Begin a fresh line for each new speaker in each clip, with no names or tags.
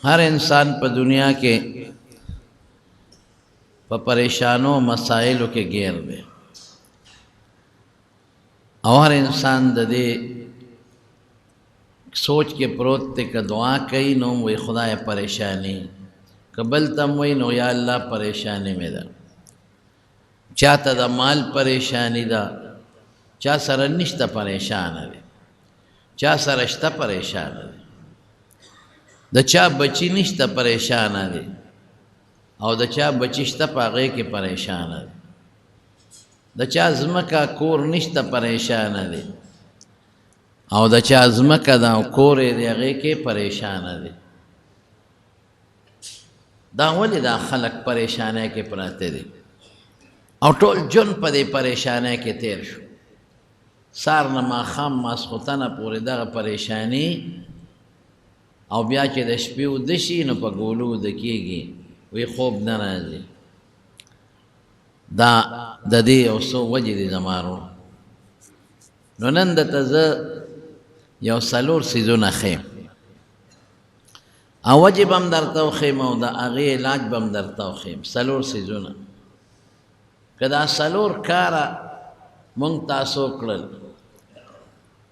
हर इंसान पर दुनिया के परेशानों मसाइलों के घेर में और हर इंसान दे सोच के प्रोत ते का दुआ कई नो वही खुदा परेशानी कबल तम वही नो या अल्लाह परेशानी में दा चाहता दा माल परेशानी दा चा सरनिश्ता परेशान है चा सरश्ता परेशान है द चा बची निश्ता परेशान है और द चा बचिश्ता पागे के परेशान है द चा ज़मका कोर निश्ता परेशान है और द चा ज़मका दा कोर दे के परेशान है दा वली दा खलक परेशान है के प्राते दे और टोल जन पदे परेशान है के तेर शो सार नमा खाम मासखुताना पूरे दा परेशानी और ब्या के दशपी उदशी न पगोलू दकीगी वे खूब न राजी दा ददी ओसो वजद जमारो नंद तज यो सलूर सीजोना खेम अवजब हम दरता खेम दा आगे इलाज बम दरता खेम सलूर सीजोना कदा सलूर कारा मुंगतासो करल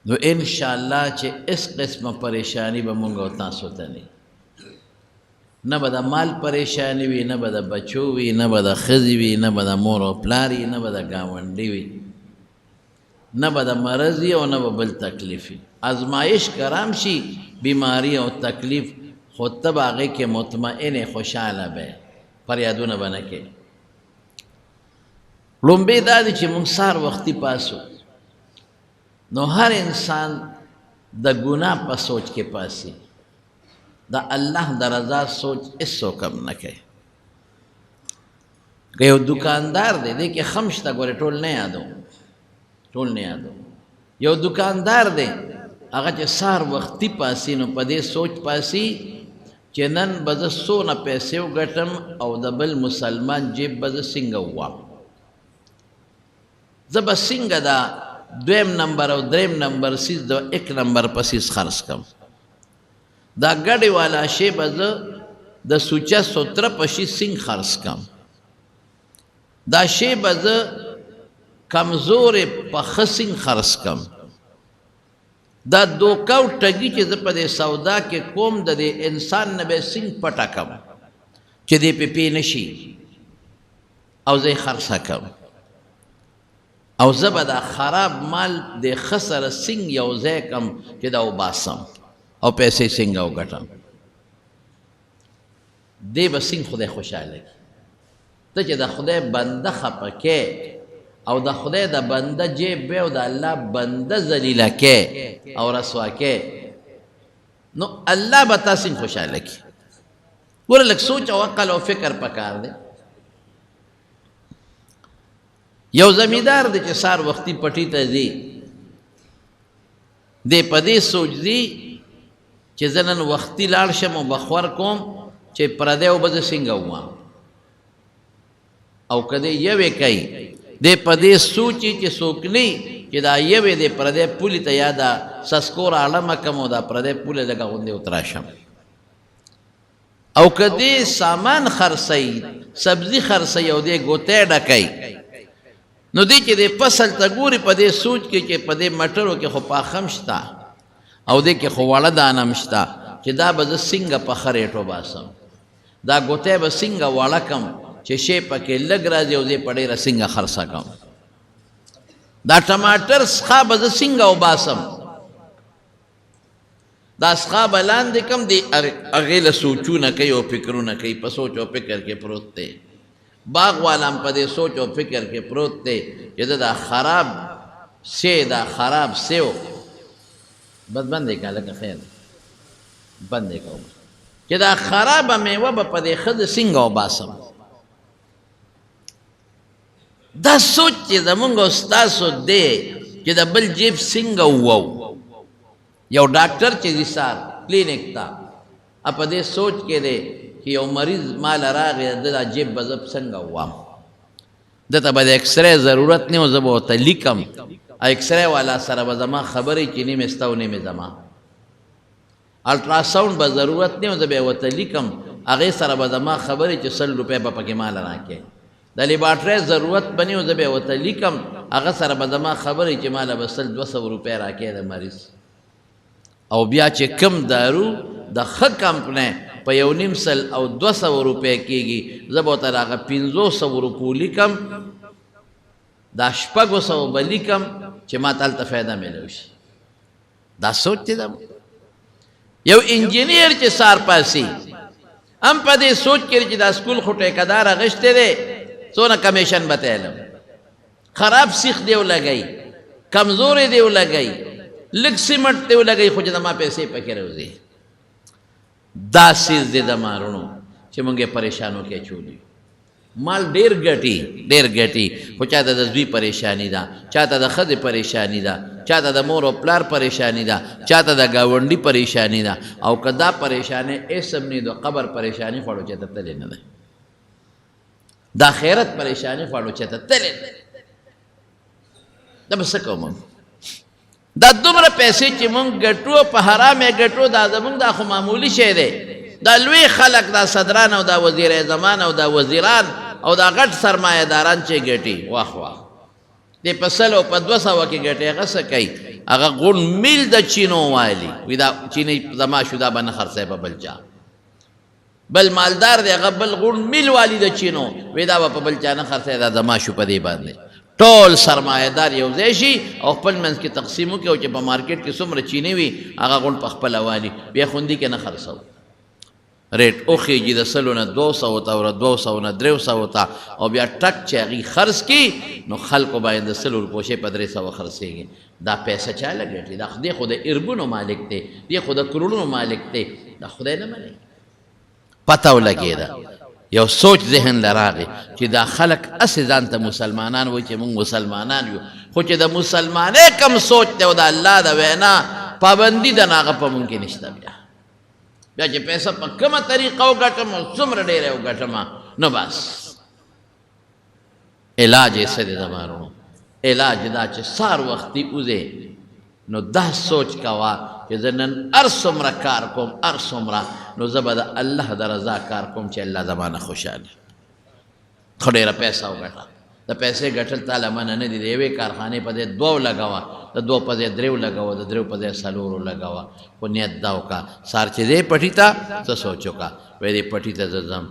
तो इंशाअल्लाह चे इस किस्म परेशानी बमुंगा तासो तनी न बदा माल परेशानी भी न बदा बच्चो भी न बदा खजी भी न बदा मोरो प्लारी न बदा गावंडी भी न बदा मरजी और न बल तकलीफ़ी आजमाइश करामशी बीमारी और तकलीफ़ खुद तब आगे के मुतमईन खुशहाल बे फरियादो न बन के लुम्बे दादी चे मुंगसार वक्ती पासो नो हर इंसान द गुनाह पर सोच के पासी द अल्लाह द रज़ा सोच इसो कम न के वो दुकानदार दे देखिए खमश तक गोरे टोल नहीं यादो यो दुकानदार दे अगर चे सार वक्ती पासी नो पदे सोच पासी चेनन बज सो न पैसे गटम और दबल मुसलमान जेब बज सिंग हुआ जब सिंग दा द्वेम नंबर और द्रेम नंबर सीज दो एक नंबर पसीस खर्च कम दा गड़े वाला शे बज द सूचा सोत्र पशी सिंह खर्च कम दा शे बज कमजोर पख सिंह खर्च कम दा दो कौ टगी चे जपदे सौदा के कोम दे इंसान नबे सिंह पटा कम चे दे पे नशी और जे खर्चा कम और ज़बदा ख़राब माल दे खसर सिंह यौज़े कम के दा बासम और पैसे सिंह और गटम दे बसिंग खुदे खुशहाल है तो चे दा खुदे बंदा खपके और दा खुदे दा बंदा जे बे और दा अल्लाह बंदा जलीला के और रसवा के नो अल्लाह बता सिंह खुशहाल है वो लग सोच और अक्ल और फिक्र पकार दे यो जमींदार दे चे सार वक्ती पटी तजी दे पदे सोच दी चे जनन वक्ती लाड़शम और बखवर कोम चे परदे और बज सिंगा हुआ और कदे यवे कई दे पदे सूची चे सोकनी चे दा यवे दे परदे पुली तयादा सस्कोर आलम कम दा परदे पुले लगा उन्दे उतराशम और कदे सामान खरसई सब्जी खरसई और दे गोते डकई नो दी के दे फसल तगूरी पदे सूच के पदे मटरों के खुपा खमशता और दे के खुवाला दानमशता कि दा बज सिंग पखरे टो बासम दा गोते ब सिंग वाला कम चे शे पके लग राजे दे पड़े र सिंग खरसा कम दा टमाटर स्खा बज सिंग ओ बासम दा स्खा बलान दे कम दे अगेल सोचू न कई ओ फिक्रू न कई पसोचो फिक्र के प्रोते बाग वाला पदे सोचो फिक्र के प्रोते ये दा खराब से हो बस बंदे का लगा खैर बंदे का ये दा खराब में वब पदे खद सिंग और बासम दा सोच जमुंग उस्तासो दे कि दा बल जेब सिंग हुआ यो डॉक्टर चे दिसार क्लिनिक था अपदे सोच के दे कि यो मरीज माल राग दा जेब बजब संग हुआ दता बद एक्सरे ज़रूरत नहीं हो जब होता लिकम एक्सरे वाला सर बजमा खबर ही चीनी में स्तावने में जमा الټراساؤنډ به ضرورت نه زه به ورته لیکم هغې سره به زما خبرې چې 100 روپۍ به پکې مال راکړې د لیبارټرۍ ضرورت به نه زه به ورته لیکم هغه سره به زما خبرې چې ماله به 100-200 روپۍ راکړې د مریض او بیا چې کم دارو د ښه کمپنۍ په 1.5 او 200 روپۍ کېږي زه به ورته هغه 500 روپو لیکم دا 600 به لیکم چې ما ته هلته فایده میلو شي دا سوچ دی دا یو انجینیر چې سار پاسي هم په دې سوچ کې چې دا سکول خو ټیکهدار اخیستی دی څونه کمیشن به ته علم خراب سیخ دی ولګئ کمزورې دی ولګئ لږ سیمټ دی ولګئ خو چې زما پیسې پکې راوځي دا سیز دی د مارونو چې موږ یې پریشانو کې اچولي مال ډېر ګټي خو چاته د زوی پریشانی ده چاته د ښځې پریشانی ده چاته د مور او پلار پریشانی ده چاته د ګاونډي پریشانی ده او که دا پریشانی اسم نه د قبر پریشانی خوړو چې ته تللی نه ده د آخرت پریشانی خوړو چې ته تللی نه دا به څه کوم دا دومره پیسې چې مونږ ګټو په حرامې ګټو دا زمونږ دا خو معمولي شی دی دا لوی خلق دا صدران او دا وزیر زمان او دا وزیران او دا غټ سرمایه داران چې ګټي واخ واخ دې په 100 او په 200 کې ګټي هغه څه کوي هغه غون میل د چینو والی وي دا چینی زما شو دا به نه خرڅوي په بل چا بل مالدار دی هغه بل غون میل والی د چینو وي دا به په بل چا نه خرڅوي دا زما شو په دې باندې ټول سرمایه دار یو ځای شي او خپل منځ کې تقسیم وکړي او چې په مارکیټ کې څومره چینی وي هغه غون په خپله والي بیا خوندي کې نه خرڅوي ریټ وخیږي د 100 نه 200 ته او 200 نه 300 ته او بیا ټک چې هغې خرڅ کړي نو خلکو باید د 100 روپو شی په 300 خرڅېږي دا پیسه چا لګېږي دا خدای خو د اربونو مالک دی دی خو د کروڑونو مالک دی دا خدای نه مالک پته ولګېده یو سوچ ذهن لراغې چې دا خلک اسې ځان ته مسلمانان وایي چې موږ مسلمانان یو خو چې د مسلمانۍ کم سوچ دی او د الله د وینا پابندي د هغه په موږ کې نشته بیا چې پیسه په کومه طریقه وګټم او څومره ډېره وګټم نو بس علاج یې څه دی د مارونو علاج دا چې سار وختي وځې نو دا سوچ کوه چې زه نن هر څومره کار کوم هر څومره نو زه به د الله د رضا کار کوم چې الله زما نه خوشحاله خو ډېره پیسه وګټه د پیسې ګټل تعالی منع نه دي د یوې کارخانې په ځای 2 لګوه د 2 په ځای 3 لګوه د 3 په ځای 4 لګوه خو نیت دا وکړه سار چې دی پټي ته څه سوچ وکړه وایي دې پټي ته زه ځم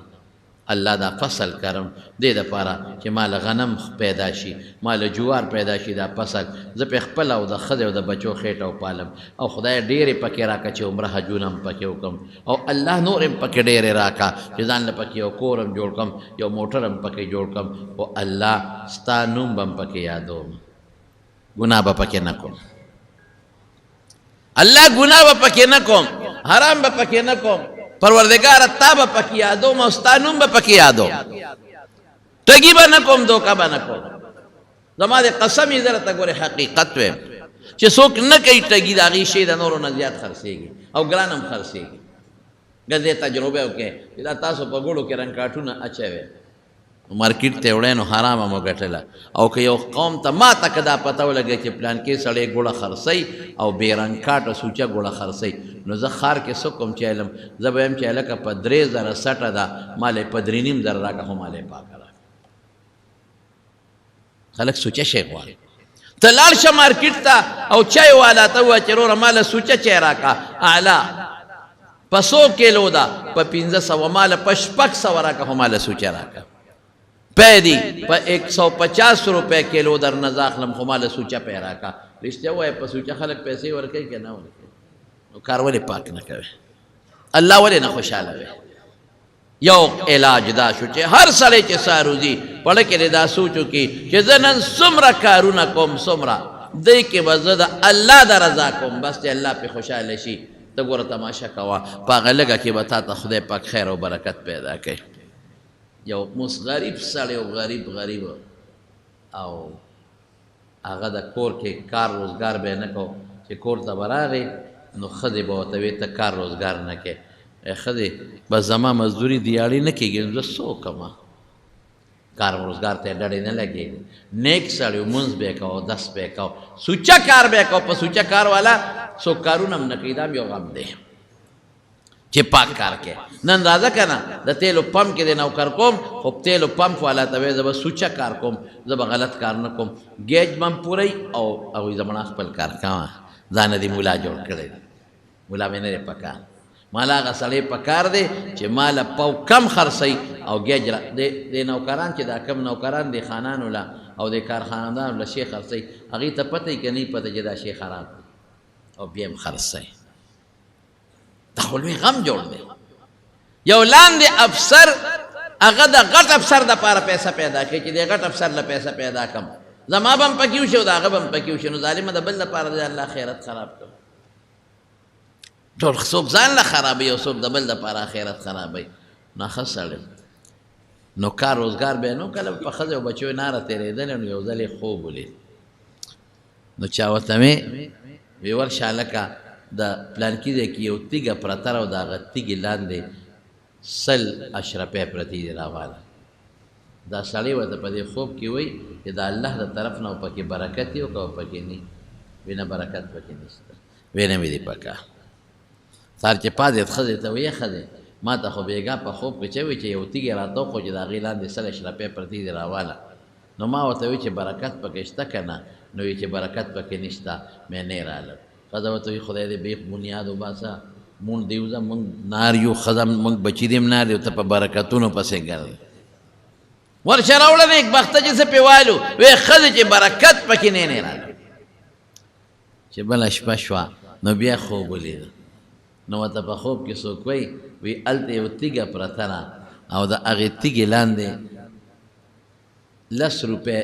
الله دا فصل کرم دې دپاره چې مال غنم پیدا شي مال جوار پیدا شي دا فصل زه پې خپله او د ښځې او د بچو خېټه وپالم او خدای ډېرې پکې راکړه چې عمره حجونه هم پکې وکړم او الله نور هم پکې ډېرې راکړه چې ځان له پکې یو کور هم جوړ کړم یو موټر هم پکې جوړ کړم او الله ستا نوم به هم پکې یادوم ګناه به پکې نه کوم الله ګناه به پکې نه کوم حرام به پکې نه کوم پروردگار تا به پکې یادوم او ستا نوم به پکې یادوم ټګي به نه کوم دوکه به نه کوم زما د قسم یې زه درته ګورې حقیقت ویم چې څوک نه کوي ټګي د هغې شی د نورو نه زیات خرڅېږي او ګران هم خرڅېږي ګزې تجربه وکړې چې دا تاسو په ګوړو کې رنګ کاټونه اچوئ مارکیټ ته وړی نو حرامه مو ګټله او که یو قوم ته ما ته که دا پته ولګی چې پلانکې سړی ګوړه خرڅوي او بې رنګ کاټه سوچه ګوړه خرڅوي نو زه ښار کې څه کوم چې علم زه به یم چې هلکه په 3000 سټه ده مال یې په 3.5 راکړه خو مال یې پاکه راکړه خلک سوچه شی غواړي ته لاړ شه مارکیټ ته او چای والا ته ووایه چې وروره ماله سوچه چای راکړه اعلی په 100 کیلو ده په 1500 ماله په 600 راکړه خو ماله سوچه راکړه پیدی په 150 روپے کیلو در نه اخلم خو ماله سوچه پی راکړه رښتیا ووایه په سوچه خلک پیسې ورکوي که نه ورکوي نو کار ولې پاک نه کوي الله ولې نه خوشحاله وي یو علاج دا شو چې هر سړی چې ساروزي پړه کې دا سوچ وکړي چې زه نن څومره کارونه کوم څومره دی کې به زه د الله د رضا کوم بس چې الله پې خوشحاله شي ته ګوره تماشه کوه په هغه لږه کې به تا ته خدای پاک خیر او برکت پیدا کوي یو موس غریب سړی او غریب او هغه د کور کې کار روزګار به نه کو چې کور ته به راغی نو ښځې به ورته وایي ته کار روزګار نه کوې ښځې بس زما مزدوري دیاړې نه کېږي نو زه څه وکړمه کار روزګار ته یې ډډې نه لګېږي نیک سړی مونځ به یې کوه دس به یې کوه سوچه کار به یې کوه په سوچه کار والا څوک کارونه هم نه کوي دا هم یو غم دی چې پاک کار کې نن راځه که نه د تیلو پمپ کې د نوکر کوم خو تیلو پمپ والا ته وایي زه به سوچه کار کوم زه به غلط کار نه کوم ګیج به م پوری او هغوی زمړه خپل کار کوه ځانه دې ملا جوړ کړی دی ملا مې نه دی پکار مالا هغه سړی پکار دی چې ماله پو کم خرڅوي او ګیج د نوکران چې دا کم نوکران د خانانو له او د کارخانهدارو له شی خرڅوي هغې ته پته یي که نه پته چې دا شی خراب دی او بیا هم خرڅوي دا خو لوی غم جوړ دی یو لاندې افسر هغه د غټ افسر دپاره پیسه پیدا کوي چې د غټ افسر له پیسه پیدا کړم زما به هم پکې وشي او د هغه به هم پکې وشي نو ظالمه د بل دپاره د الله خیرت خراب کړو ټول څوک ځان له خرابوي او څوک د بل دپاره آخرت خرابوي نو ښه سړی نو کار روزګار به نو کله په ښځې او بچیو ناره تېرېدلې نو یو ځل یې خوب ولید نو چا ورته مې وی ورشه هلکه د پلانکي ځای کې یو تیږه پرته ده او د هغه تیږې لاندې 100 اشرفۍ پرتې دي راواله دا سړی ورته په دې خوب کې وایي چې د الله د طرف نه پکې برکت وي او که پکې نه وي نه برکت پکې نشته وی نه مې دي پکار سار چې پاڅېد ښځې ته ویې ښځې ما ته خو بېګا په خوب کې چې وایي چې یو تیږې راته وخو چې د هغې لاندې 100 اشرفۍ پرتې دي راواله نو ما ورته وایي چې برکت پکې شته که نه نو وایي چې برکت پکې نشته مې نه رالم ښځه ورته وایي خدای دې بیخ بنیاد وباسه مونږ دې وځه مونږ نار یو ښځه مونږ بچي دې هم نار یو ته په برکتونو پسې ګرځې ورشه راوړه نیکبخته چې څه پې والو وایي ښځې چې برکت پکې نه رالم چې بله شپه شوه نو بیا خوب ولیده نو ورته په خوب کې څوک وایي وایي هلته یو تیږه پرته ده او د هغې تیږې لاندې 10 روپۍ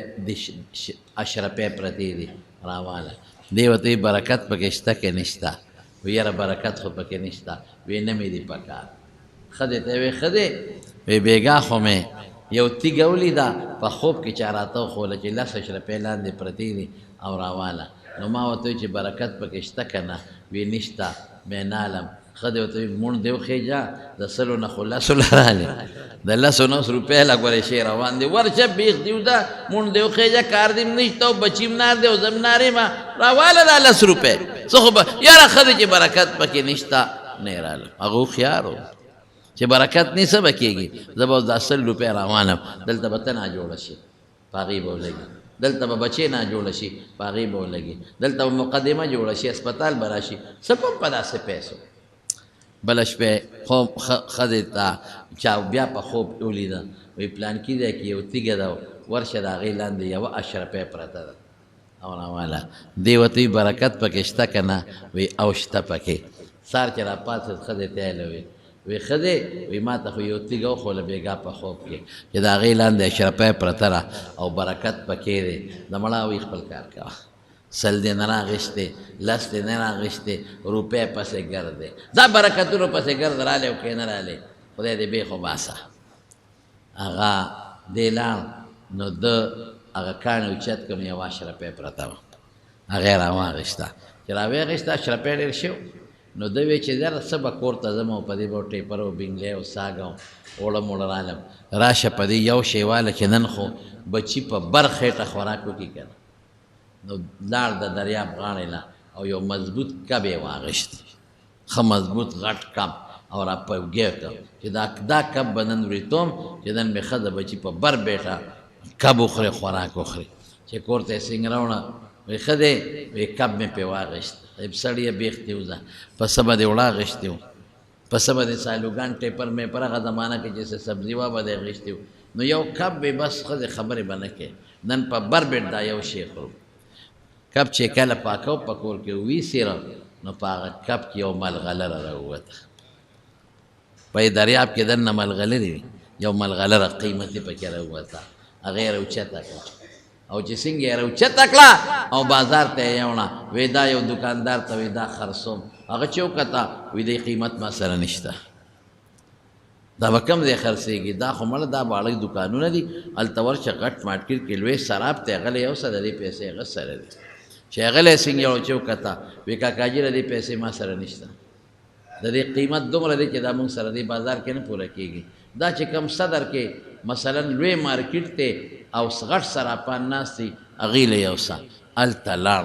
اشرفۍ پرتې دي راواله دی ورته وایي برکت پکې شته که نشته وی یاره برکت خو پکې نشته وی نه مې دي پکار ښځې ته وی ښځې وی بېګا خو مې یو تیږه ولیده په خوب کې چا راته وښوله چې 10 اشرفۍ لاندې پرتې دي او راواله نو ما ورته وایي چې برکت پکې شته که نه وی نشته مې نالم ښځې ورته وایي مونږ دې وخېږه د 100 نه خو 10 لرالې د 10 روپۍ له ګورې شی روان دی ورشه بیخ دې وځه مونږ دې وخېږه کار دې م نشته او بچي م نار دی او زه م نار یم راواله دا 10 روپۍ څه خو به یاره ښځې چې برکت پکې نشته نه یې رالم هغه هوښیار و چې برکت نه څه به کېږي زه به اوس دا 100 روپۍ روانم دلته به ته ناجوړه شي په هغې به ولګي دلته به بچې ناجوړه شي په هغې به ولګي دلته به مقدمه جوړه شي اسپتال به راشي څه پم په داسې پیسو بله شپې خوب ښځې ته چا بیا په خوب ولیده وایي پلانکي ځای کې یو تیږه ده ورشه د هغې لاندې 1 اشرفۍ پرته ده او راواله دې ورته وایي برکت پکې شته که نه وایي او شته پکې سار چې راپاڅېد ښځې ته یې وایي وی ښځې وی ما ته خو یو تیږه وښوله بېګا په خوب کې چې د هغې لاندې اشرفۍ پرته ده او برکت پکې دی د مړه وی خپل کار کوه 100 دې نه راغېستې 10 دې نه راغېستې روپۍ پسې ګرځې دا برکتونو پسې ګرځ رالی او که نه رالی خدای دې بېخ وباسه هغه دې لاړ نو ده هغه کاڼي اوچت کړم 1 اشرفۍ پرته وه هغې یې راواغېسته چې راویغېسته اشرفۍ ډېر شو نو ده وی چې یاره څه به کور ته ځم او په دې به ټیپر او بینګلی او ساګ او اوړه موړه رالم راشه په دې یو شی واله چې نن خو بچي په بر خېټه خوراک وکړي که نه نو لاړ د دریاب غاړې نه او یو مضبوط کب یې واغېست ښه مضبوط غټ کب او را پوګې کړ چې دا کب به نن وریتوم چې نن مې ښه د بچي په بر بیټه کب وخورې خوراک وخورې چې کور ته یې سنګ راوړه وی ښه دی وی کب مې پې واغېست سړی بیخ دی وځه پسه به دې وړه اغېستې و پسه به دې سالوګان ټیپر مې پر هغه زمانه کې چې څه سبزي وه به دې اغېستې و نو یو کب به بس ښځې خبرې به نه کوې نن په بر بیټ دا یو شی خورو کب چې کله پاکه و په کور کې ویسېره نو په هغه کب کې یو ملغلره راووته په دریاب کې دننه ملغلرې وي یو ملغلره قیمتي پکې راووته هغه یې راوچته کړه او چې څنګه یې راوچته کړه او بازار ته یې یوړه وی دا یو دکاندار ته وی دا خرڅوم هغه چې وکته وی دی قیمت ما سره نشته دا به کم ځای خرڅېږي دا خو مړه دا باړک دکانونه دي هلته ورشه غټ مارکېټ کې لوی سراب ته هغه یو څه د دې پیسې هغه سره دي چې هغه له څنګه یو چې وکته وی کاکاجي د دې پیسې ما سره نشته د دې قیمت دومره دی چې دا مونږ سره دې بازار کې نه پوره کېږي دا چې کم صدر کې مثلا لوی مارکیټ ته او غټ سراپان ناست دي هغې له یو څه هلته لاړ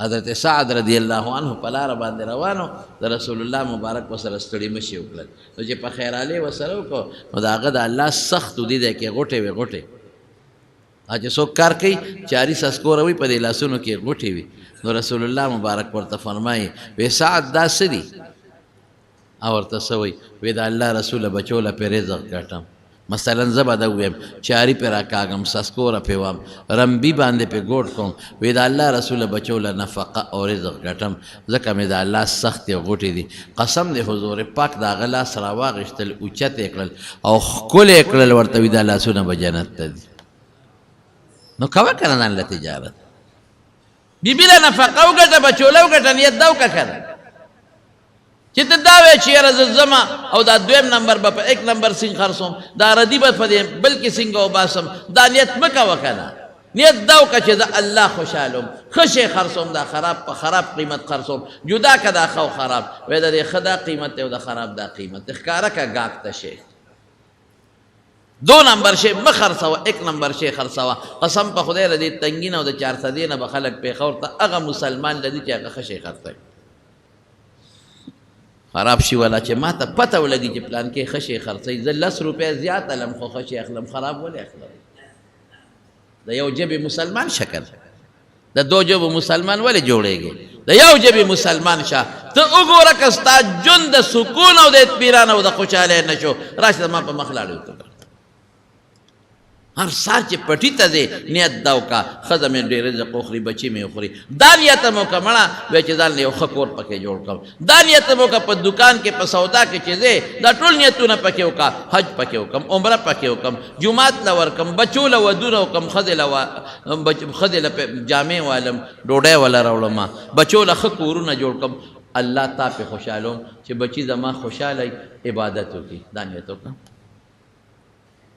حضرت سعد رضی الله عنه په لاره باندې روانو د رسول الله مبارک ورسره ستړي مشي وکړل نو چې په خیرالې ورسره وکړو نو د هغه د الله سخت دي دی کې غوټې وې غوټې چې څوک کار کوي چاري سسکوره وي په دې لاسونو کې غوټې وي نو رسول الله مبارک ورته فرمایي وی سعد دا څه دي او ورته څه وایي وی د الله رسوله بچو له پې رزق ګټم مثلا زه به ده ویم چاري پې راکاږم سسکوره پې وم رمبي باندې پې ګوټ کوم وی د الله رسوله بچو له نفقه او رزق ګټم ځکه مې د الله سختې غوټې دي قسم دی حضور پاک د هغه لاس راواغېښتل اوچت یې کړل او ښکل یې کړل ورته وي دا لاسونه به جنت ته دي نو کوه که نه ځان له تجارت بیبي له نفقه وګټه بچوله وګټه نیت دا وکړه که نه چې ته دا وایې چې یاره زه ځمه او دا دویم نمبر به په 1 نمبر سینګ خرڅوم دا ردي به په دې بل کې سینګ وباسم دا نیت مه کوه که نه نیت دا وکړه چې زه الله خوشحاله وم ښه شی خرڅوم دا خراب په خراب قیمت خرڅوم جدا که دا ښه او خراب وایي د دې ښه دا قیمت دی او د خراب دا قیمت دی ښکاره که ګاک ته شی 2 نمبر شی مه خرڅوه 1 نمبر شی خرڅوه قسم په خدای له دې تنګي نه او د 400 نه به خلک پېښور ته هغه مسلمان لدي چې هغه ښه شی خرڅوي خراب شي والا چې ما ته پته ولګي چې پلان کې ښه شی خرڅوي زه 10 روپۍ زیات الم خو ښه شی اخلم خراب ولې اخلم د یو جبې مسلمان شکل د 2 جبو مسلمان ولې جوړېږي د یو جبې مسلمان شه ته وګوره که ستا ژوند د سکون او د اطمینان او د خوشحالۍ نه شو راشه زما په مخ لاړې وکړه هر سار چې پټي ته ځې نیت دا وکړه ښځه مې ډېر رزق وخوري بچي مې وخوري دا نیت مې وکړه مړه وایي چې ځان له یو ښه کور پکې جوړ کړم دا نیت مې وکړه په دکان کې په سودا کې چې ځې دا ټول نیتونه پکې وکړه حج پکې وکړم عمره پکې وکړم جومات له ورکړم بچو له ودونه وکړم ښځې له جامې والم ډوډۍ وله راوړم بچو له ښه کورونه جوړ کړم الله تا پې خوشحاله وم چې بچي زما خوشحاله عبادت وکړي دا نیت وکړه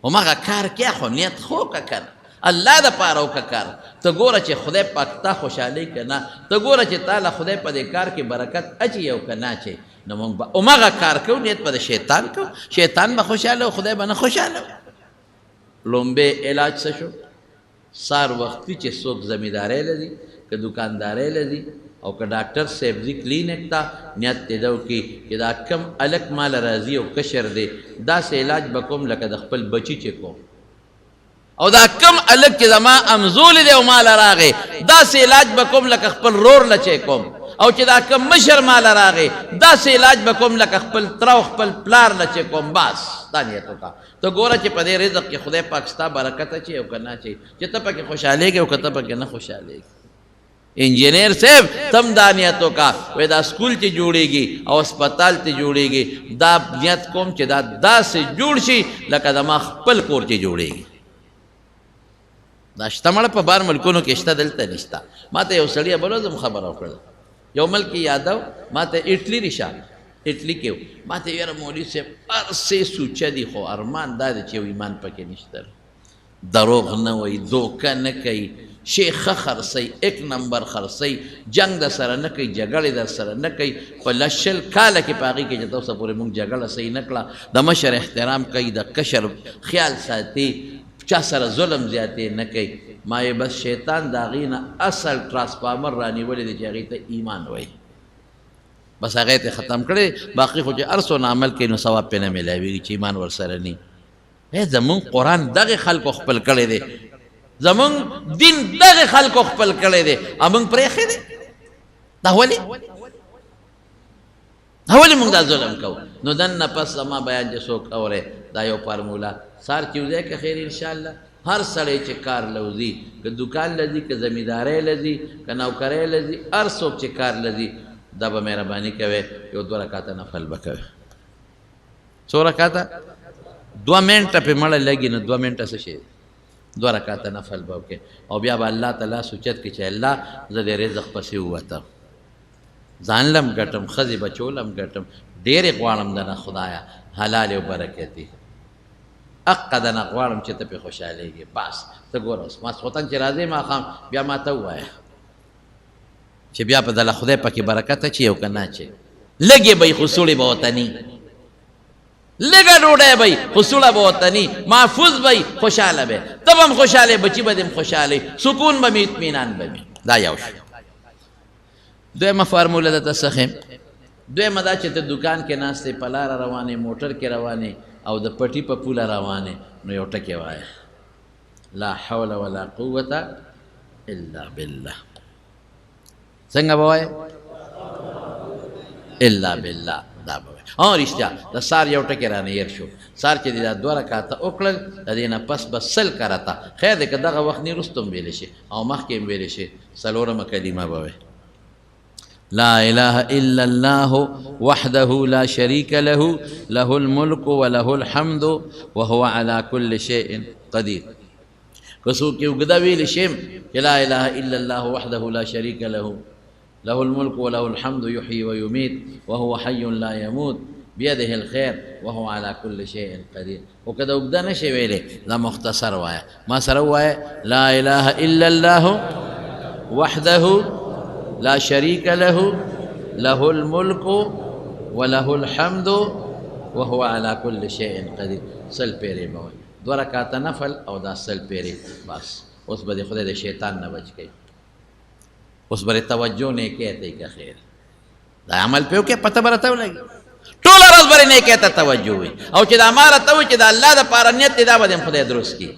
هماغه کار کیا خو نیت خو که کنه الله د پاره وکړه کار ته ګوره چې خدای پاک تا خوشحالۍ که نه ته ګوره چې تا له خدای په دې کار کې برکت اچي او که نه اچي نو موږ به هماغه کار کوو نیت به د شیطان کوو شیطان به خوشحاله او خدای به نه خوشحاله لومبې علاج څه شو سار وختي چې څوک زمیندارۍ لري که دکاندارۍ لري او که ډاکټر صاحب ځي کلینک ته نیت دې ده وکړي چې دا کم الک مال راځي او کشر دی داسې علاج به کوم لکه د خپل بچي چې کوم او دا کم الک چې زما امزولی دی او مال راغی داسې علاج به کوم لکه خپل رور له چې کوم او چې دا کم مشر مال راغی داسې علاج به کوم لکه خپل تره او خپل پلار له چې کوم بس دا نیت وکړه ته ګوره چې په دې رزق کې خدای پاک ستا برکت اچي او که نه اچي چې ته پکې خوشحالېږې او که ته پکې نه خوشحالېږې انجینئر صاحب تم دا نیتو کا وی دا سکول چې جوړیږي او اسپتال ته جوړیږي دا نیت کوم چې دا داسې جوړ شي لکه زما خپل کور چې جوړیږي دا شته مړه په بار ملکونو کې شته دلته نشته ما ته یو سړی بلو زم خبره وکړه یو ملک یادو ما ته اټلی ریشه اټلی کې ما ته یاره مولوي صاحب هر څه سوچه دي خو ارمان دا دی چې یو ایمان پکې نشته دروغ نه وایي دوکه نه کوي شیخ خرڅي 1 نمبر خرڅي جنگ د سره نه کوي جګړې د سره نه کوي په لشل کاله کې پاغي کې چې تاسو پورې مونږ جګړه صحیح نه کړه د مشر احترام کوي د کشر خیال ساتي چا سره ظلم زیاتې نه کوي ما یې بس شیطان د هغې نه اصل ټرانسفارمر رانیولی دی چې هغې ته ایمان وایي بس هغې ته ختم کړی باقي خو چې هر څونه عمل کوي نو ثواب پې نه میلاویږي چې ایمان ورسره ني زمونږ قرآن دغې خلکو خپل کړی دی زمون دین دغه خلکو خپل کړی دی امون پرېښی دی دا ولې موږ دا ظلم کوو نو دننه پس زما بیان چې څوک اورې دا یو فارموله سار چې وځی که خیر انشاءالله هر سړی چې کار لوځي که دکان لځي که زمیندارۍ لځي که نوکرۍ لځي هر څوک چې کار لځي دا به مهرباني کوي یو 2 رکعته نفل به کوي څو رکعته 2 منټه پې مړه لګي نو 2 منټه څه شي 2 رکعته نفل به وکړي او بیا به الله تعالی سوچت کړي چې الله زه د رزق پسې ووتم ځان لم ګټم ښځې بچو لم ګټم ډېرې غواړم دنه خدایه حلال او برکتي حق دنه غواړم چې ته پې خوشحالېږې بس ته ګوره اوس ماسخوتن چې راځې ماښام بیا ما ته ووایه چې بیا په دله خدای پکې برکت اچي او که نه اچي لږې به یې خو سوړې به ورته ني لږه ډوډۍ به خو سوړه به ورته ني محفوظ به خوشحاله به ته به هم خوشحاله بچي به دې هم خوشحاله سکون به مې اطمینان به مې دا یو شو دویمه فارموله درته څه ښیم دویمه دا چې ته دکان کې ناستې په لاره روانې موټر کې روانې او د پټي په پوله روانې نو یو ټکی وایه لا حول ولا قوة الا بالله څنګه به وایې الا بالله دا به وایې رښتیا د سار یو ټکی رانه هېر شو سار چې دې دا 2 رکعاته وکړل د دې نه پس به 100 کرته خیر دی که دغه وخت نه وروسته هم ویلی شي او مخکې هم ویلی شي 4مه کلمه به وایې لا إله إلا الله وحده لا شريك له له الملك وله الحمد وهو على كل شيء قدير کسو کې وګدا ویل شیم چې لا إله إلا الله وحده لا شريك له له الملك وله الحمد يحيي ويميت وهو حي لا يموت بيده الخير وهو على كل شيء قدير وكذا وګدا نشي ویلې لا مختصر وایا ما سره وایا لا إله إلا الله وحده لا شريك له له الملك وله الحمد وهو على كل شيء قدير 100 پیری به 2 رکعات نفل او دا 100 پیری بس اوس به خدای د شیطان نه بچ کی اوس بر توجه نه کہتے کہ خیر دا عمل پیو کې پته برته ولګي ټول ورځ بر نه کہتا توجه وي او چې دا مار ته چې دا الله د پاره نیت دا به خدای درست کی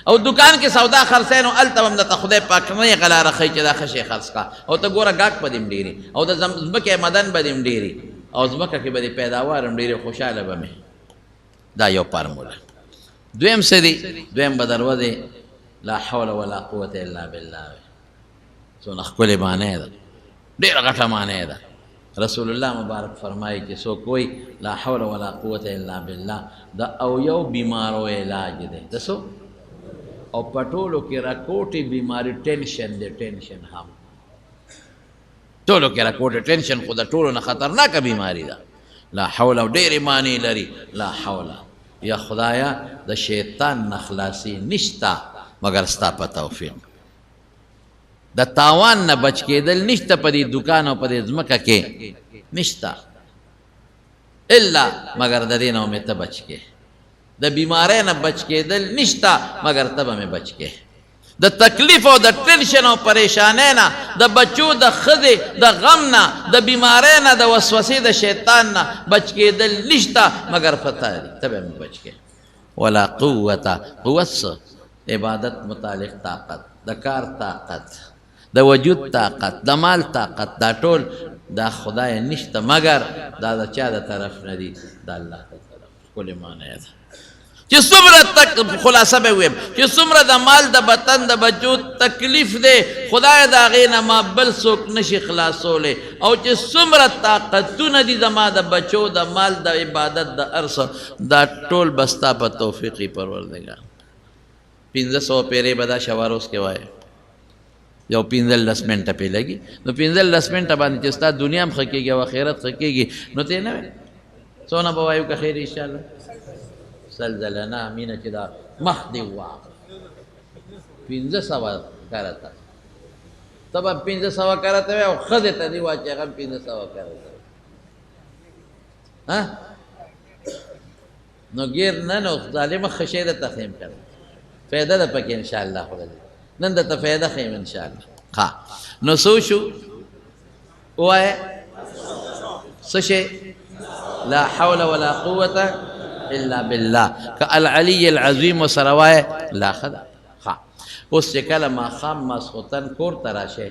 او دکان کې سودا خرڅینو التم د خدای پاک نه غلا رخی چې دا خشي خرڅ کا او ته ګوره گاک پدیم ډیری او د زمکه مدن بدیم ډیری او زمکه کې به پیداوار هم ډیری خوشاله بمه دا یو فارموله دویم سدي دویم بدروځي لا حول ولا قوه الا بالله سو نخکل معنی ده ډیر غټه معنی ده رسول الله مبارک فرمایي چې سو کوئی لا حول ولا قوه الا بالله دا او یو بیمارو علاج ده دسو او پټولو کې راکوټي بیماری ټینشن دی ټینشن هم ټولو کې راکوټي ټینشن خو د ټولو نه خطرناکه بیماری ده لا حول او ډېرې معنی لري لا حول یا خدایا د شیطان نه خلاصي نشته مګر ستا په توفیق د تاوان نه بچ کېدل نشته په دې دکان او په دې ځمکه کې نشته الا مګر د دې نه مې ته بچ کې د بیماری نه بچ کېدل نشته مګر ته به مې بچ کې د تکلیف او د ټینشن او پریشانۍ نه د بچو د ښځې د غم نه د بیماری نه د وسوسې د شیطان نه بچ کېدل نشته مګر پته دی ته به مې بچ کې ولا قوة قوت عبادت متعلق طاقت د کار طاقت د وجود طاقت د مال طاقت دا ټول دا خدای نشته مګر دا د چا د طرف نه دي د الله د طرف کل معنی ده چې څومره تک خلاصه به ویم چې څومره د مال د بدن د وجود تکلیف دی خدای د هغې نه ما بل څوک نشي خلاصولی او چې څومره طاقتونه دي زما د بچو د مال د عبادت د هر څه دا ټول به ستا په توفیقي پروردګار 1500 پیرې به دا شواروس کې وایي یو 15 منټه پې لګي نو 15 منټه باندې چې ستا دنیا هم ښه کېږي او آخرت ښه کېږي نو ته نه وایې څونه به وایو که خیر انشاءالله سلزلنا مینه چې دا مخ دې وواغه 1500 کرته ته به 1500 کرته وایې او ښځې ته دې وایي چې هغه 1500 کرته نو ګیر نه نو ظالمه ښه شی درته ښیم کړه فایده ده پکې انشاءالله خدای نن درته فایده ښیم انشاءالله ها نو څه شو ووایه څه شی لا حول ولا قوة الا بالله كالعلي العظيم وسروايه لا خدا ها اوس چې کله ماښام ماسخوتن کور ته راشئ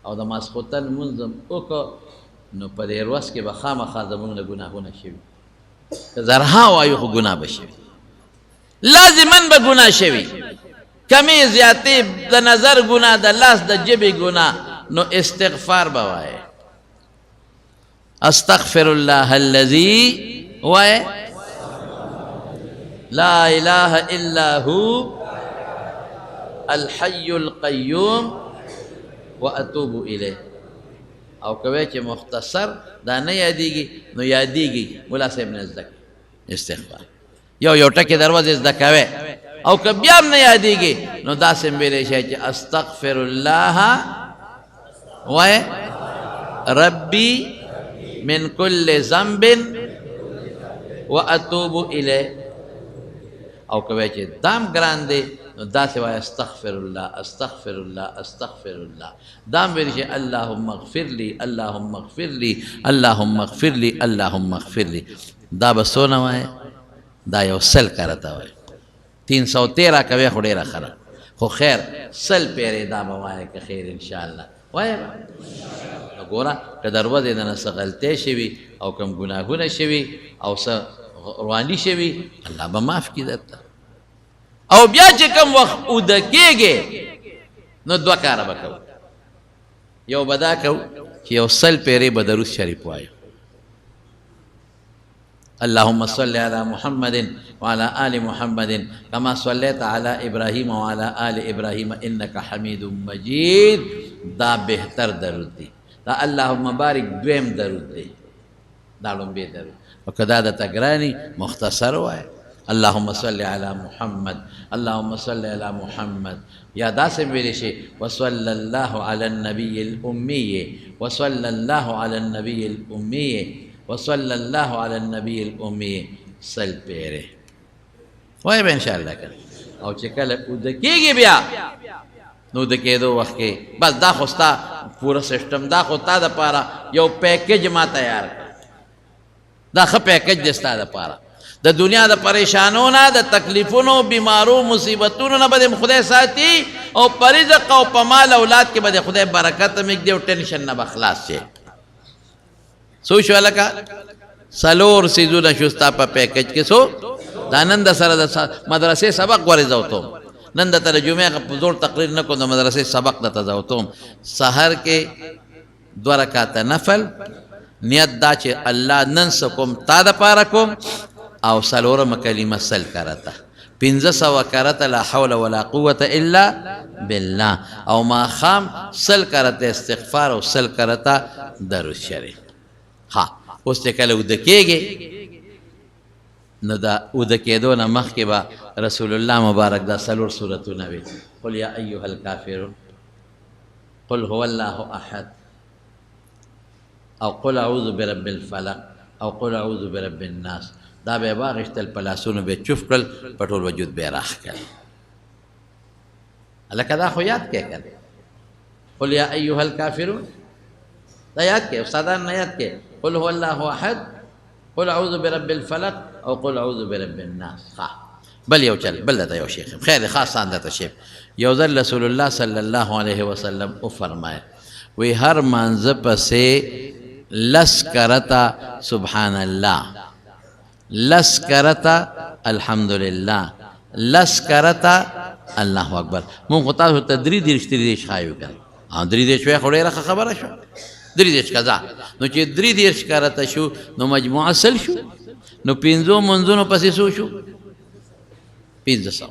او د ماسخوتن منظم وکړو نو په دې ورځ کې به خامخا زموږ نه ګناهونه شوي که زرها وایو خو ګناه به شوي لازما به ګناه شوي کمی زیاتې د نظر ګناه د لاس د ژبې ګناه نو استغفار به وایې استغفر الله الذي وایې لا اله الا هو الحي القيوم واتوب الیه او کوي چې مختصر دا نه یادېږي نو یادېږي مولا صاحب نه زده استغفار یو ټکی دروازه زده کوي او که بیا هم نه یادېږي نو داسې ویلی شي چې استغفر الله وایې ربي من كل ذنب واتوب الیه او کوي چې دام ګران دی نو داسې وایه استغفر الله استغفر الله استغفر الله. دام ویل چې اللهم اغفر لي اللهم اغفر لي اللهم اغفر لي اللهم اغفر لي. دا به څونه وایه؟ دا یو سل کرته وایه. 313 کوي خو ډېره ښه ده، خو خیر سل پیرې دا به وایه که خیر انشاءالله وایه به. نو ګوره که دروازې د نه څه غلطۍ شوي او کوم ګناهونه شوي او څه رواني شوي الله به معاف کړي درته. او بیا چې کوم وخت اوده کېږې نو دوه کاره به کوو. یو به دا کوو چې یو سل پیرې به درود شریف وایو، اللهم صل على محمد وعلى آل محمد كما صليت على إبراهيم وعلى آل إبراهيم إنك حميد مجيد. دا بهتر درود دی. دا اللهم بارک دویم درود دی، دا لومبی درود. وکدا د تګرانی مختصر وای اللهم صل على محمد اللهم صل على محمد. یا داسې ویلی شي وصلى الله على النبي الأمي وصلى الله على النبي الأمي وصلى الله على النبي الأمي. سل پیره وای به انشاءالله کړه. او چې کله اوده کېږي بیا نو د کېدو وخت کې بس دا خو ستا پوره سسټم، دا خو تا دپاره یو پیکج ما تیار کړ، دا ښه پیکج دی ستا دپاره. د دنیا د پریشانو نه، د تکلیفونو، بیمارو، مصیبتونو نه به دې خدای ساتي، او په رزق او په مال اولاد کې به د خدای برکت هم ایږدي او ټینشن نه به خلاص شي. څو شو هلکه؟ څلور څیزونه شو ستا په پیکج کې. څو؟ دا نن د سره د مدرسې سبق ورې زوتوم، نن د ته د جمعې په زور تقریر نه کوم، د مدرسې سبق درته زوتوم. سحر کې 2 رکعاته نفل، نیت دا چې الله نن څه کوم تا دپاره کوم، او څلورمه کلمه سل کرته، 500 کرته لا حول ولا قوة الا بالله، او ماښام سل کرته استغفار او سل کرته درود شریف. ها اوس چې کله اوده کېږې نو دا اوده کېدو نه مخکې به رسول الله مبارک دا څلور صورتونه وي. قل یا ایها الکافرون، قل هو الله احد، او قل اعوذ برب الفلق، او قل اعوذ برب الناس. دا به واغشتل په لاسونو به چوف کړل، په ټول وجود به راخ کړل. هلکه دا خو یاد کې کړه، قل یا ایها الکافرون دا یاد کې، استادان نه یاد کې. قل هو الله احد، قل اعوذ برب الفلق، او قل اعوذ برب الناس. بل یو چل بل دته یو شیخ خیر خاص اندته شیخ یو ځل رسول الله صلی الله علیه وسلم او فرمایا وی هر مانځه پسې لس کرتا سبحان الله، لس کرتا الحمدلله، لس کرتا الله اکبر. مونږ خو تاسو ته 3 خایو کړه، 3 شوی خو ډېره خبره شو، 3 کذا. نو چې 3 کرتا شو نو مجموعه سل شو، نو 5 منځونو پسې سو شو 500،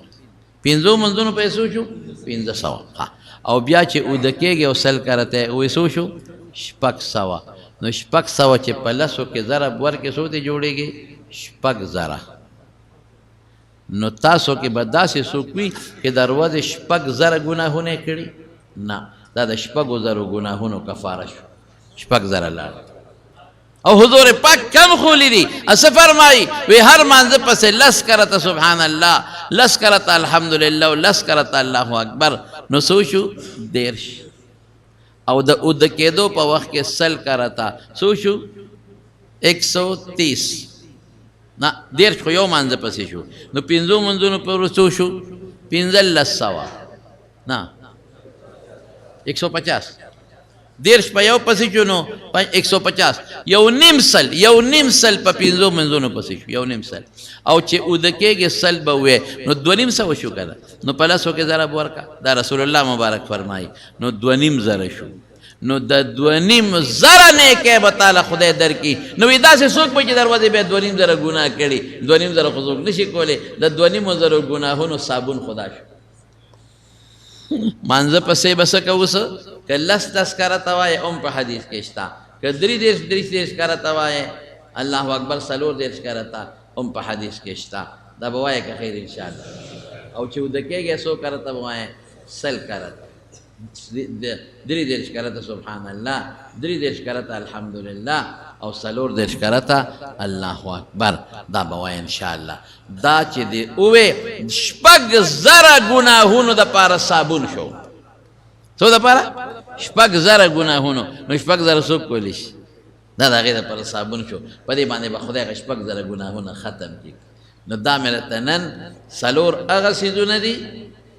5 منځونو پسې سو شو 500. او بیا چې اوده کېږي او سل کرته وې سو شو 600. نو 600 چې په لسو کې ضرب ورکې سو ته جوړېږي 600. نو تاسو کې به داسې څوک وي چې دروازې 600 ګناهونه کړي؟ نه، دا د 600 ګناهونو کفاره شو، 600 لاړ. او حضور پاک کم خولی دی اس فرمائی وی هر مانزه پس لس کرتا سبحان اللہ، لس کرتا الحمدللہ، لس کرتا اللہ اکبر. نو سوشو 1.5. او دا اود کېدو په وخت کې سل کرتا سوشو 130. نه 1.5 خو یو مانزه پسې شو، نو 5 منځونو پر سوشو 1500. نه 150. 1.5 په یو پسې شو نو 150. یو نیم سل په 5 منځونو پسې شو، یو نیم سل. او چې اوده کېږي سل به وې نو 2.5 شو که نه، نو په لسو کې ضرب ورکه. دا رسول الله مبارک فرمایي. نو 2.5 شو، نو د 2.5 نیکۍ به تعالی خدای درکړي. نو وایي داسې څوک به چې دروازې به 2.5 ګناه کړي، 2.5 خو څوک نشي کولی، د 2.5 ګناهونو صابون خدا شو. مانځه پسې به څه کوو؟ څه که لس کرته وایې هم په حدیث کې شته، که 3 کرته وایې الله اکبر 4 کرته هم په حدیث کې شته. دا به وایې که خیر انشاءالله. او چې اوده کېږي 100 کرته به وایې 100 کرته. درې دېرش کرته سبحان الله، درې دېرش کرته الحمدلله او څلور دېرش کرته الله اکبر. دا به وایه انشاءالله. دا چې دې ووې 6,000 ګناهونو دپاره صابون شو. څو دپاره؟ 6,000 ګناهونو. نو 6,000 څوک کولی شي؟ دا د هغې دپاره صابون شو. په دې باندې به خدای هغه 6,000 ګناهونه ختم کړي. نو دا مې راته نن څلور هغه څیزونه دي،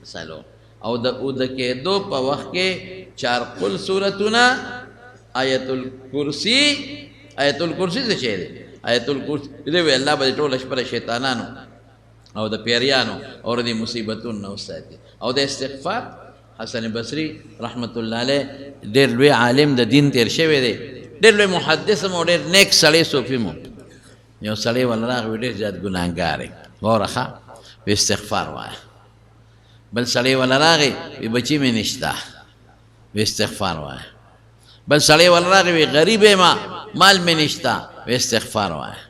څلور. او د اوده کېدو په وخت کې 4 قل صورتونه، آیت الکرسی. آیت الکرسی څه شی دی؟ آیت الکرسی دې وی الله به ټوله شپه شیطانانو او د پیریانو او د مصیبتونو نه وساتي. او د استغفار حسن بصری رحمت الله علیه ډېر لوی عالم د دین تیر شوی دی، ډېر لوی محدث مو، ډېر نیک سړی صوفي مو. یو سړی ول راغی ډېر زیات ګناهګار دی، غوره ښه وی استغفار وایه. بل سړی ول راغی وی بچی مې نشته، وی استغفار وایه. بل سړی ول راغی وی غریب یم مال مې نشته، وی استغفار وایه.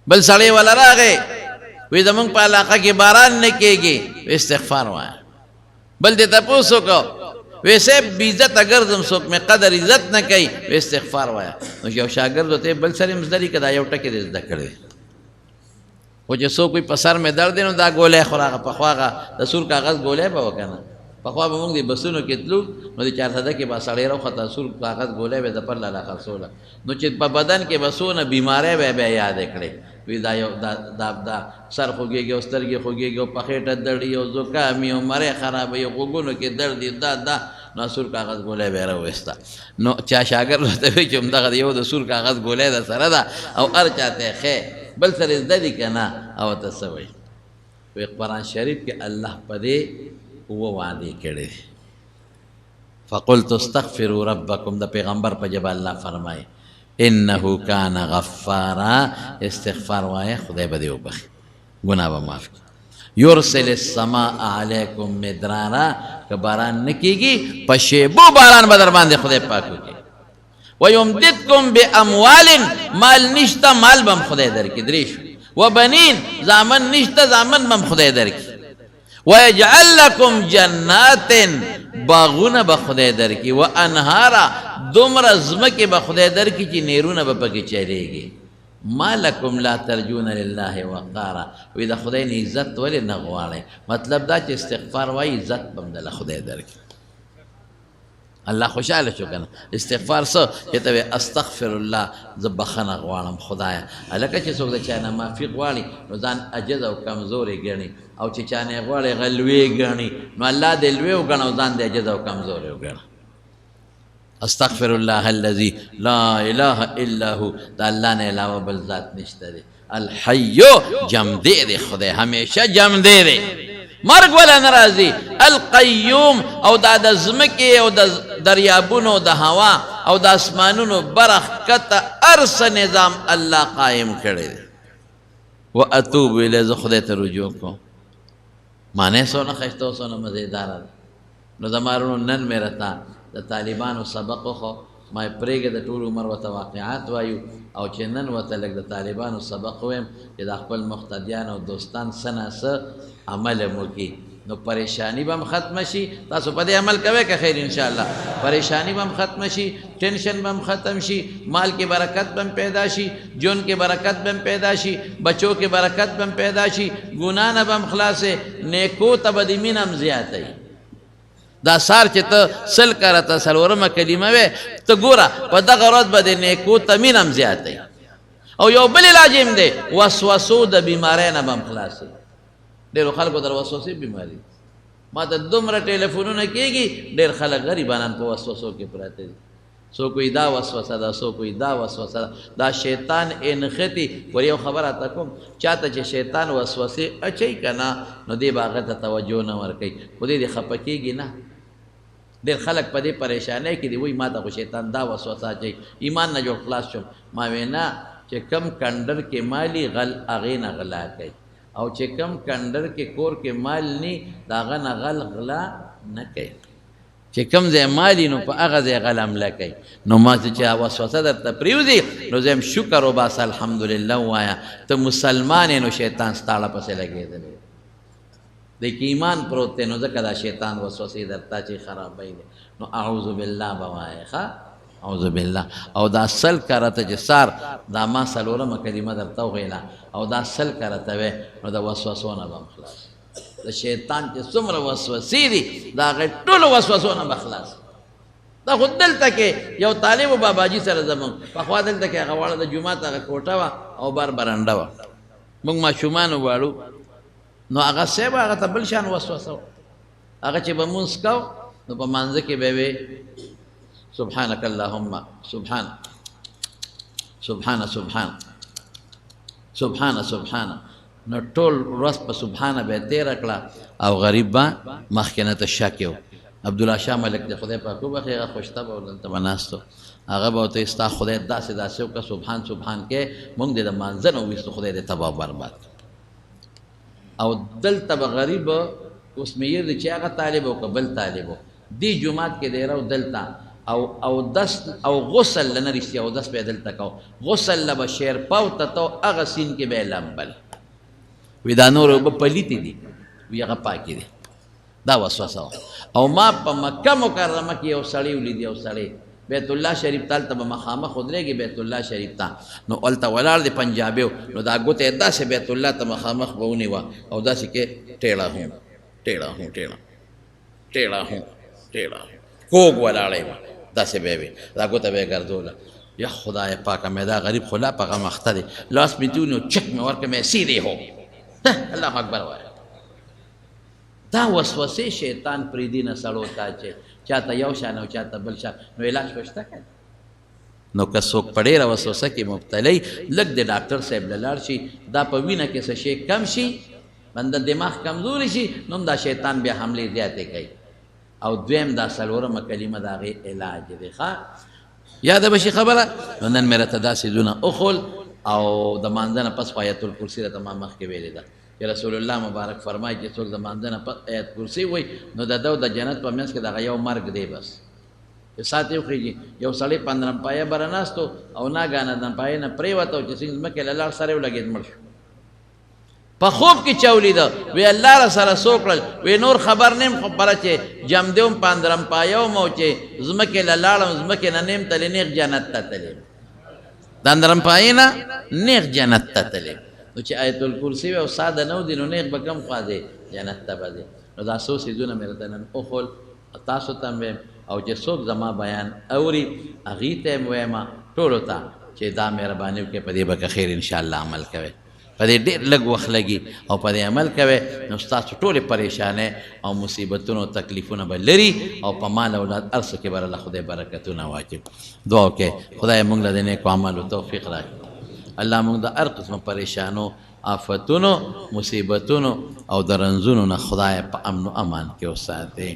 بل سړی ول راغی وی زمونږ په علاقه کې باران نه کېږي، وی استغفار وایه. بل دې تپوس وکړو وی صاحب بې عزته ګرځم، څوک مې قدر عزت نه کوي، وی استغفار وایه. نو یو شاګرد ورته بل سړی هم زده که دا یو ټکي دې زده کړی، خو چې څوک وي په سر مې درد دی نو دا ګولی خو راغه پخوا هغه د سور کاغذ ګولی به و که نه. پخوا به مونږ د بسونو کې تلو نو د 400 کې به سړی راوخته سور کاغذ ګولی به د پر لاله خرڅوله. نو چې په بدن کې به څونه بیماری به بیا یادې کړې، وی دا یو دا سر خوږېږي او سترګې خوږېږي او په خېټه دړي او زکام او مرۍ خرابوي او غوږونو کې درد وي، دا نو سور کاغذ ګولی به یې راویسته. نو چا شاګرد ورته وایي چې همدغه یو د سور کاغذ ګولی در سره ده او هر چا ته یې ښې بل سره زده دي که نه. او ته څه وایي؟ وایي قرآن شریف کې الله په دې اووه وعدې کړې دي. فقلت استغفروا ربکم، د پیغمبر په ژبه الله فرمایي انه کان غفارا، استغفار وایه خدای به دې وبخي، ګناه به معاف کړي. یرسل السماء علیکم مدرارا، که باران نه کېږي په شیبو باران به در باندې خدای پاک وکړي. ویمددکم باموال، مال نشته مال بم خدای درکړي، درې شو. وبنین، زامن نشته زامن بم خدای درکړي. ویجعل لکم جنات، باغونه به خدای درکړي. وانهارا، دومره ځمکې به خدای درکړي چې نیرونه به پکې چلیږي. ما لکم لا ترجون لله وقارا، وی د خدای نه عزت ولې نه غواړئ؟ مطلب دا چې استغفار وایي عزت به هم دله خدای درکړي. الله خوشحاله شو که نه؟ استغفار څه چې ته وایې استغفر الله، زه بخښنه غواړم خدایه. هلکه چې څوک د چا نه معافي غواړي نو ځان عجز او کمزوری ګڼي، او چې چا نه یې غواړي هغه لوی ګڼي، نو الله دې لوی وګڼه او ځان دې عجز او کمزوری وګڼه. استغفر الله الذي لا اله الا هو، دا الله نه علاوه بل ذات نشته دی. الحیو، جمدی دی خدای، همیشه جمدی دی، مرگ ولا ناراضي. القیوم، او دا د ځمکې او د دریابونو د هوا او د اسمانونو برخ کته ارس نظام الله قائم کړی دی. و اتوب الیه، زه خدای ته رجوع کوم. معنی څونه ښایسته او څونه مزېداره ده. نو زمارونو نن مې راته د طالبانو سبق وخو، ما یې پرېږده د ټول عمر ورته واقعات وایو، او چې نن ورته لږ د طالبانو سبق ویم چې دا خپل مقتدیان او دوستان څه نه څه عمل هم وکړي، نو پریشانی به هم ختمه شي. تاسو په دې عمل کوئ که خیر انشاءالله؟ پریشانی به هم ختمه شي، ټینشن به هم ختم شي، مال کې برکت به هم پیدا شي، جون کې برکت به هم پیدا شي، بچو کې برکت به هم پیدا شي، ګناه نه به هم خلاصې، نیکو ته به دې مینه هم زیاتی. دا سار چې ته سل کرته څلورمه کلمه وې، ته ګوره په دغه ورځ به د نیکو ته مینه هم زیاتی. او یو بل علاج هم دی، وسوسو د بیماری نه به هم خلاصې. ډېرو خلکو در وسوسې بیماري، ما ته دومره ټلیفونونه کېږي، ډېر خلک غریبانان په وسوسو کې پراته دي. څوک وایي دا وسوسه ده، څوک وایي دا وسوسه ده، دا شیطان انختی. ور یو خبره ته کوم، چاته چې شیطان وسوسې اچوي که نه، نو دې به هغه ته توجه نه ورکوي، خو دې دې خفه کېږي نه. ډېر خلک په دې پریشانۍ کې دي، وایي ما ته خو شیطان دا وسوسه اچوي، ایمان نه جوړ خلاص شم. ما وی نه، چې کم کنډر کې مالي غل هغې نه غلا کوي، او چې کم کنډر کې کور کې مال نی د هغه نه غل غلا نه کوي. چې کم ځای مالي نو په هغه ځای غل حمله کوي. نو ما چې وسوسه درته پرېوځي نو زه یم شکر وباسه، الحمدلله ووایه. ته مسلمان یې نو شیطان ستا اړه پسې لګېدلی. د کې ایمان پروت دی نو ځکه دا شیطان وسوسې درته چې خرابوي دی نو اعوذ بالله به وایې ښه اعوذ بالله او دا سل کرته چې سار دا ما څلورمه کلمه درته وویله او دا سل کرته وې نو د وسوسو نه به هم خلاص د شیطان چې څومره وسوسې دي د هغې ټولو وسوسو نه به خلاص دا خو دلته کې یو طالب و باباجي سره زمونږ پخوا دلته کې هغه واړه د جومات هغه کوټه وه او بار برنډه وه موږ ماشومان وواړو نو هغه صاحب هغه ته بل شان وسوسه و هغه چې به مونځ کو نو په مانځه کې به وې سبحانك اللهم سبحان سبحان سبحان سبحان سبحان نو ټول ورځ په سبحانه به یې تېره کړه او غریب به مخکې نه ته شک و عبدالله شاه ملک د خدای پاک وبخښي هغه خوشطبع و دلته به ناست و هغه به ورته ستا خدای داسې داسې وکړه سبحان سبحان کې مونږ دې د مانځه نه وویستو خدای دې تباه برباد او دلته به غریب اوس مې دی چې هغه طالب و که بل طالب و دې جومات کې دی رو دلته او دس او غسل لنه رښتیا او دس به یې دلته کو غسل له به شیرپاو ته تو هغه سین کې به یې لمبل وی دا نور اوبه پلیتې دي وی هغه پاکې دي دا وسوسه وه او ما په مکه مکرمه کې یو سړی ولیدي یو سړی بیت الله شریف ته هلته به مخامخ ودرېږي بیت الله شریف ته نو هلته ولاړ دی پنجابي و نو دا ګوته یې داسې بیت الله ته مخامخ به ونیوه او داسې کې ټېړه هوں ټېړه هوں ټېړه ټېړه هوں ټېړه کوږ ولاړی وه داسې به یې وي دا ګوته به یې ګرځوله یا خدای پاکه مې دا غریب خو لا په غم اخته دی لاس مې دې ونیو چک مې ورکړه مې سیدې هو الله اکبر وایه دا وسوسې شیطان پرېږدي نه سړو ته چې چاته یو شان او چاته بل شان نو علاج خو شته که نو که څوک په ډېره وسوسه کې مبتلی لږ د ډاکټر صاحب له لاړ شي دا په وینه کې څه شی کم شي بنده دماغ کمزوري شي نو هم دا شیطان بیا حملې زیاتې کوي او دویم دا څلورمه کلمه د هغې علاج دی ښه یاده به شي خبره نو نن مې راته دا څیزونه اخول او د مانځه نه پس خو آیت الکرسي راته ما مخکې ویلې ده چې رسول الله مبارک فرمایي چې څوک د مانځه نه پس آیت کرسي وایي نو د ده د جنت په منځ کې دغه یو مرګ دی بس چې ساعت یې وخېږي یو سړی په اندرمپایه بره ناست و او ناګانه اندرمپایې نه پرېوته او چې څنګه ځمکې له لاړ سره یې ولګېد مړ شو په خوب کې چا ولیده وی الله را سره څه وکړل وی نور خبر نیم خو پره چې جمدې وم په اندرمپایه وم او چې ځمکې له لاړم ځمکې نه نیم تلې نیغ جنت ته تلې د اندرمپایې نه نیغ جنت ته تلې نو چې آیت الکرسي وي او ساده نه ودي نو نیغ به کم خوا دی جنت ته به دی نو دا څو څیزونه مې راته نن وښول تاسو ته هم ویم او چې څوک زما بیان اوري هغې ته یې ویم ټولو ته چې دا مهرباني وکړئ په دې به که خیر انشاءالله عمل کوئ په دې ډېر لږ وخت لګي او په دې عمل کوئ نو ستاسو ټولې پریشانۍ او مصیبتونو او تکلیفونه به لري او په مال اولاد هر څه کې به الله خدای برکتونه واچوي دعا وکړئ خدای موږ له د نیکو اعمالو توفیق راکړي الله موږ د هر قسمه پریشانو آفتونو مصیبتونو او د رنځونو نه خدای په امن و امان کې وساتئ